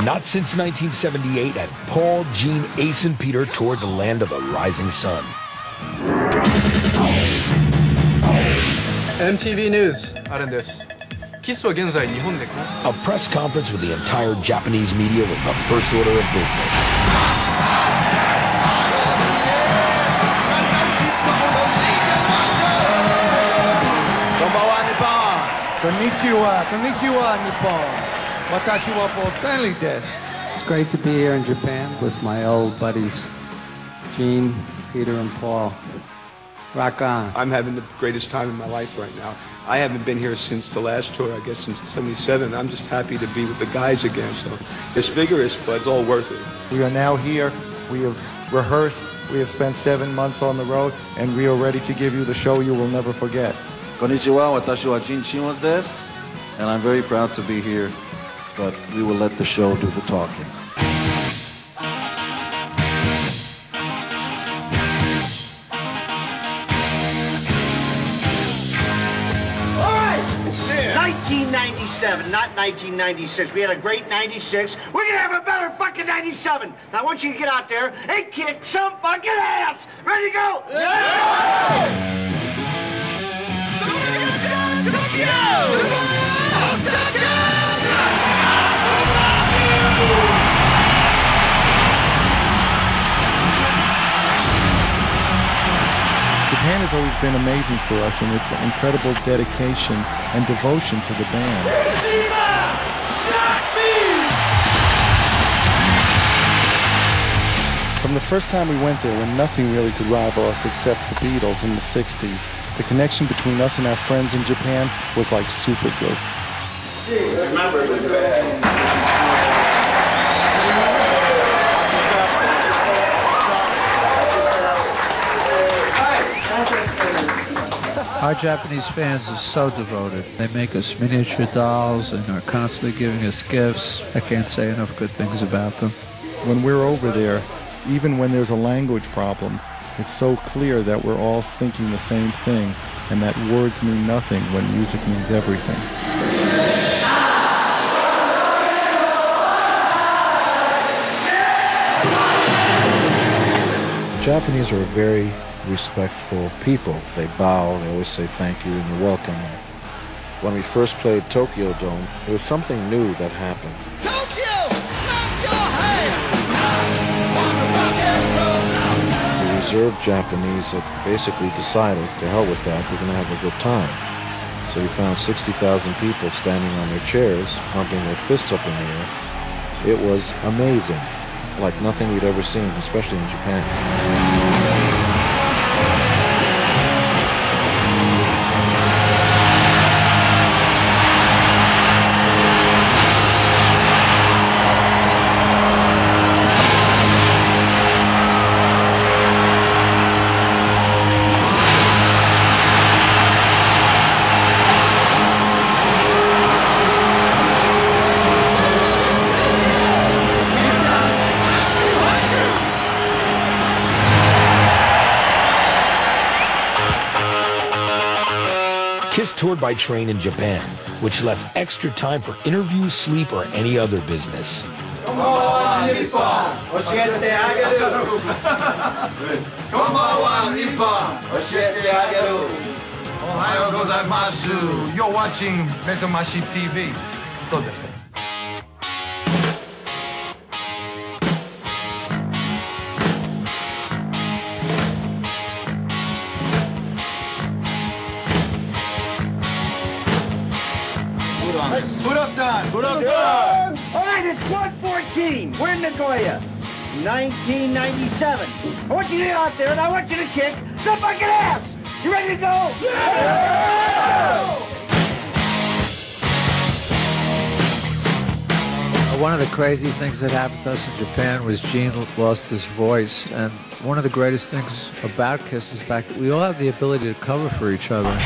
Not since 1978 had Paul, Gene, Ace, and Peter toured the land of the rising sun. MTV News あるんです。キスは現在日本で A press conference with the entire Japanese media was the first order of business. Konnichiwa, konnichiwa, Nippon. Watashi wa Paul Stanley desu. It's great to be here in Japan with my old buddies, Gene, Peter, and Paul. Rock on. I'm having the greatest time in my life right now. I haven't been here since the last tour, I guess since '77. I'm just happy to be with the guys again. So it's vigorous, but it's all worth it. We are now here. We have rehearsed. We have spent 7 months on the road, and we are ready to give you the show you will never forget. Konnichiwa, watashi wa Gene Shimas desu, and I'm very proud to be here, but we will let the show do the talking. All right, 1997, not 1996. We had a great 96. We're gonna have a better fucking 97. Now I want you to get out there and kick some fucking ass. Ready to go? Yeah! Japan has always been amazing for us, and its incredible dedication and devotion to the band. From the first time we went there, when nothing really could rival us except the Beatles in the 60s, the connection between us and our friends in Japan was like super glue. Remember the band. Our Japanese fans are so devoted. They make us miniature dolls and are constantly giving us gifts. I can't say enough good things about them. When we're over there, even when there's a language problem, it's so clear that we're all thinking the same thing, and that words mean nothing when music means everything. Japanese are very respectful people. They bow, they always say thank you and you're welcome. When we first played Tokyo Dome, there was something new that happened. The reserved Japanese had basically decided, to hell with that, we're going to have a good time. So we found 60,000 people standing on their chairs, pumping their fists up in the air. It was amazing, like nothing we'd ever seen, especially in Japan. Kiss toured by train in Japan, which left extra time for interviews, sleep, or any other business. Konbanwa Nippon, oshiete ageru. Konbanwa Nippon, oshiete ageru. Ohayo gozaimasu. You're watching Mesamashi TV. So desu. Budokan! All right, it's 1:14. We're in Nagoya, 1997. I want you to get out there and I want you to kick some fucking ass. You ready to go? Yeah! One of the crazy things that happened to us in Japan was Gene lost his voice, and one of the greatest things about Kiss is the fact that we all have the ability to cover for each other.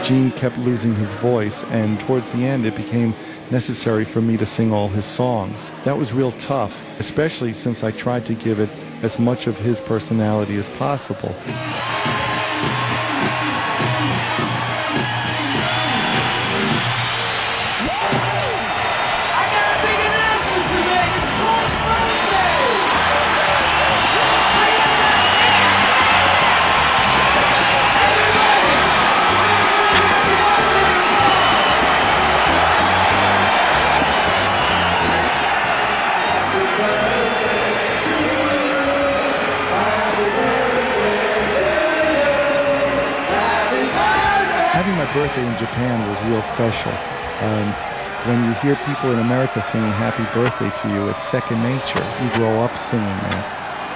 Gene kept losing his voice, and towards the end it became necessary for me to sing all his songs. That was real tough, especially since I tried to give it as much of his personality as possible. my birthday in Japan was real special. When you hear people in America singing happy birthday to you, it's second nature. You grow up singing that.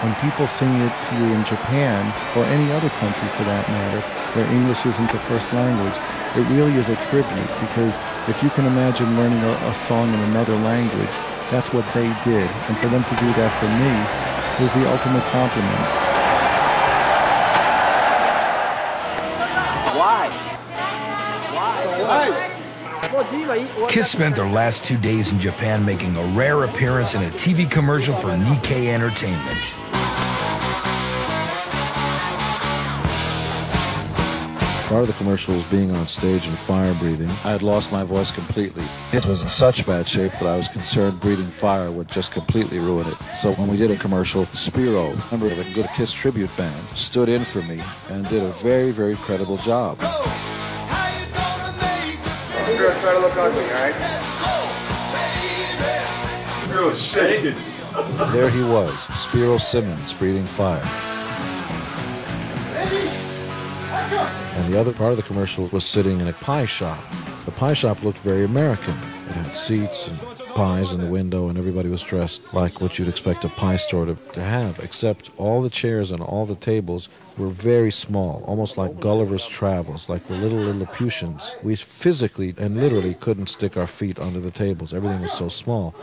When people sing it to you in Japan, or any other country for that matter, where English isn't the first language, it really is a tribute, because if you can imagine learning a song in another language, that's what they did. And for them to do that for me was the ultimate compliment. Kiss spent their last 2 days in Japan making a rare appearance in a TV commercial for Nikkei Entertainment. Part of the commercial was being on stage and fire breathing. I had lost my voice completely. It was in such bad shape that I was concerned breathing fire would just completely ruin it. So when we did a commercial, Spiro, a member of a Good Kiss tribute band, stood in for me and did a very, very credible job. Spiro, try to look ugly, all right? Spiro's shaking. There he was, Spiro Simmons, breathing fire. And the other part of the commercial was sitting in a pie shop. The pie shop looked very American. It had seats and pies in the window, and everybody was dressed like what you'd expect a pie store to have, except all the chairs and all the tables were very small, almost like Gulliver's Travels, like the little Lilliputians. We physically and literally couldn't stick our feet under the tables. Everything was so small.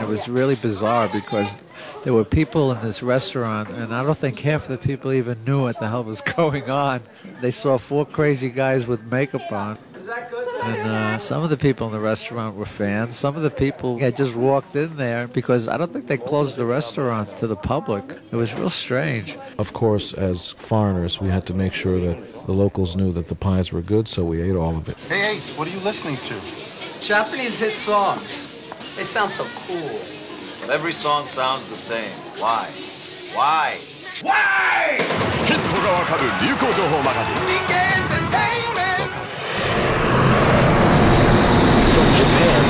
It was really bizarre because there were people in this restaurant, and I don't think half the people even knew what the hell was going on. They saw 4 crazy guys with makeup on. And some of the people in the restaurant were fans. Some of the people had just walked in there because I don't think they closed the restaurant to the public. It was real strange. Of course, as foreigners, we had to make sure that the locals knew that the pies were good, so we ate all of it. Hey, Ace, what are you listening to? Japanese hit songs. They sound so cool. But every song sounds the same. Why? Why? Why? From Japan,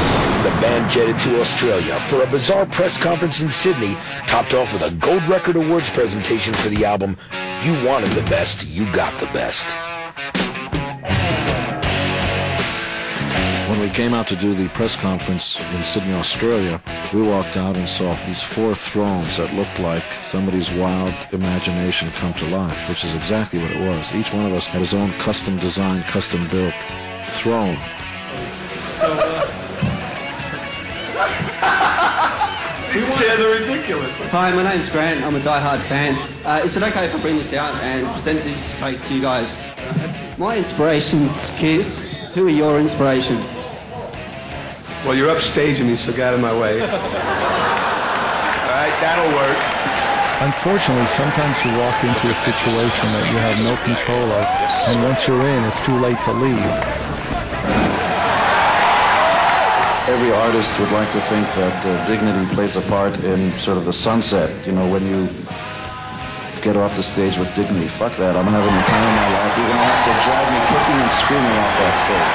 the band jetted to Australia for a bizarre press conference in Sydney, topped off with a Gold Record Awards presentation for the album You Wanted the Best, You Got the Best. When we came out to do the press conference in Sydney, Australia, we walked out and saw these 4 thrones that looked like somebody's wild imagination come to life, which is exactly what it was. Each one of us had his own custom-designed, custom-built throne. These chairs are ridiculous. Hi, my name's Grant. I'm a die-hard fan. Is it okay if I bring this out and present this cake to you guys? My inspiration's Kiss. Who are your inspirations? Well, you're upstaging me, so get out of my way. All right, that'll work. Unfortunately, sometimes you walk into a situation that you have no control of, and once you're in, it's too late to leave. Every artist would like to think that dignity plays a part in sort of the sunset, you know, when you get off the stage with dignity. Fuck that, I'm having the time of my life. You're gonna have to drag me kicking and screaming off that stage.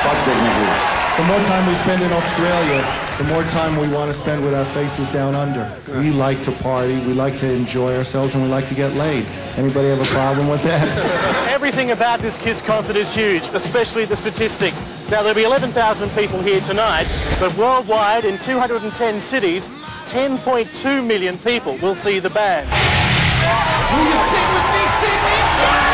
Fuck dignity. The more time we spend in Australia, the more time we want to spend with our faces down under. We like to party, we like to enjoy ourselves, and we like to get laid. Anybody have a problem with that? Everything about this Kiss concert is huge, especially the statistics. Now, there'll be 11,000 people here tonight, but worldwide, in 210 cities, 10.2 million people will see the band. Will you sing with me, Sydney?